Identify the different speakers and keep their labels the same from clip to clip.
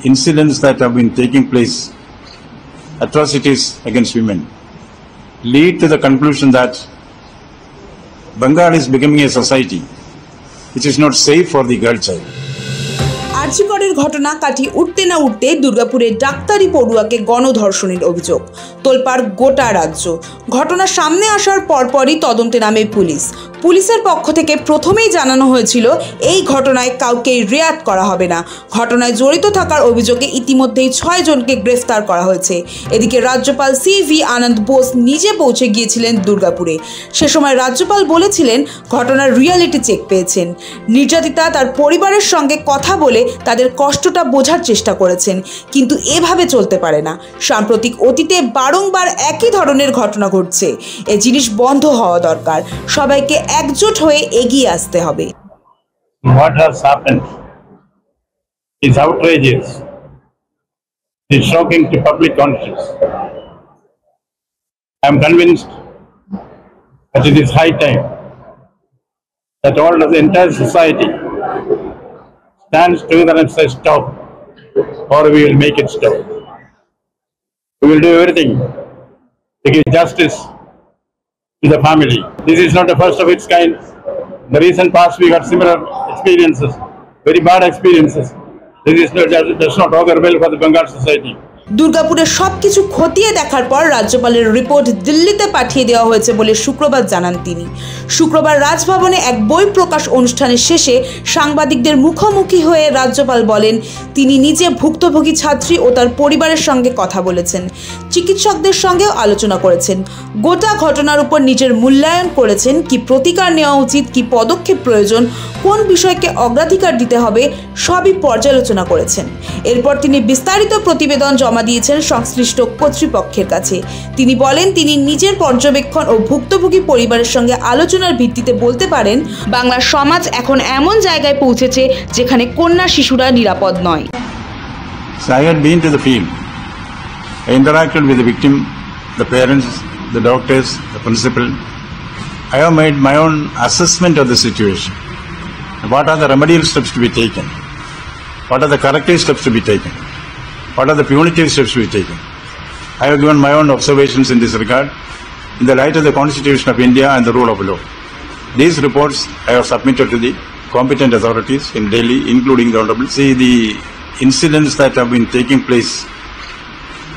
Speaker 1: incidents that have been taking place, atrocities against women, lead to the conclusion that Bengal is becoming a society which is not safe for the girl child.
Speaker 2: আরজিকরের ঘটনা কাটিয়ে উঠতে না উঠতে দুর্গাপুরের ডাক্তারি পড়ুয়াকে গণধর্ষণের অভিযোগ, তোলপাড় গোটা রাজ্য। ঘটনা সামনে আসার পরপরই তদন্তে নামে পুলিশ। পুলিশের পক্ষ থেকে প্রথমেই জানানো হয়েছিল এই ঘটনায় কাউকে রিয়াত করা হবে না। ঘটনায় জড়িত থাকার অভিযোগে ইতিমধ্যেই 6 জনকে গ্রেফতার করা হয়েছে। এদিকে রাজ্যপাল CV আনন্দ বোস নিজে পৌঁছে গিয়েছিলেন দুর্গাপুরে। সে সময় রাজ্যপাল বলেছিলেন ঘটনার রিয়ালিটি চেক পেয়েছেন। নির্যাতিতা তার পরিবারের সঙ্গে কথা বলে তাদের কষ্টটা বোঝার চেষ্টা করেছেন, কিন্তু এভাবে চলতে পারে না। সাম্প্রতিক অতীতে বারংবার একই ধরনের ঘটনা ঘটছে। এই জিনিস বন্ধ হওয়া দরকার। সবাইকে একজোট হয়ে এগিয়ে আসতে হবে।
Speaker 1: What has happened is outrageous. It's shocking to public conscience. I am convinced that it is high time that all of the entire society stands together and says stop, or we will make it stop. We will do everything to give justice to the family. This is not the first of its kind. In the recent past we got similar experiences, very bad experiences. Does not augur well for the Bengal society.
Speaker 2: দুর্গাপুরের সবকিছু খতিয়ে দেখার পর রাজ্যপালের report দিল্লিতে পাঠিয়ে দেওয়া হয়েছে বলে শুক্রবার জানান তিনি। শুক্রবার রাজভবনে এক বই প্রকাশ অনুষ্ঠানের শেষে সাংবাদিকদের মুখোমুখি হয়ে রাজ্যপাল বলেন তিনি নিজে ভুক্তভোগী ছাত্রী ও তার পরিবারের সঙ্গে কথা বলেছেন, চিকিৎসকদের সঙ্গেও আলোচনা করেছেন, গোটা ঘটনার উপর নিজের মূল্যায়ন করেছেন, কি প্রতিকার নেওয়া উচিত, কি পদক্ষেপ প্রয়োজন, কোন বিষয়কে অগ্রাধিকার দিতে হবে সবই পর্যালোচনা করেছেন। এরপর তিনি বিস্তারিত প্রতিবেদন জমা দিয়েছেন সংশ্লিষ্ট কর্তৃপক্ষের কাছে। তিনি বলেন তিনি নিজের পর্যবেক্ষণ ও ভুক্তভোগী পরিবারের সঙ্গে আলোচনার ভিত্তিতে বলতে পারেন বাংলার সমাজ এখন এমন জায়গায় পৌঁছেছে যেখানে কন্যা শিশুরা নিরাপদ নয়।
Speaker 1: I had been to the field. I interacted with the victim, the parents, the doctors, the principal. I have made my own assessment of the situation. What are the remedial steps to be taken? What are the corrective steps to be taken? What are the punitive steps to be taken? I have given my own observations in this regard in the light of the Constitution of India and the rule of law. These reports I have submitted to the competent authorities in Delhi, including the Honorable. See, the incidents that have been taking place,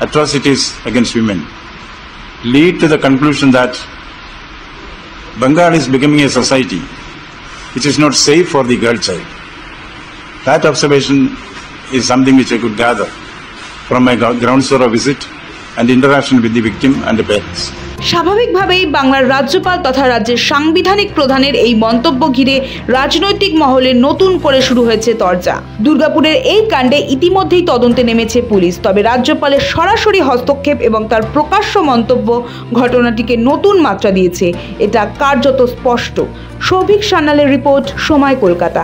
Speaker 1: atrocities against women, lead to the conclusion that Bengal is becoming a society which is not safe for the girl child. That observation is something which I could gather from my ground zero visit and interaction with the victim and the parents.
Speaker 2: স্বাভাবিকভাবেই বাংলার রাজ্যপাল তথা রাজ্যের সাংবিধানিক প্রধানের এই মন্তব্য ঘিরে রাজনৈতিক মহলে নতুন করে শুরু হয়েছে তরজা। দুর্গাপুরের এই কাণ্ডে ইতিমধ্যেই তদন্তে নেমেছে পুলিশ। তবে রাজ্যপালের সরাসরি হস্তক্ষেপ এবং তার প্রকাশ্য মন্তব্য ঘটনাটিকে নতুন মাত্রা দিয়েছে, এটা কার্যত স্পষ্ট। সৌভিক সান্যালের রিপোর্ট, সময়, কলকাতা।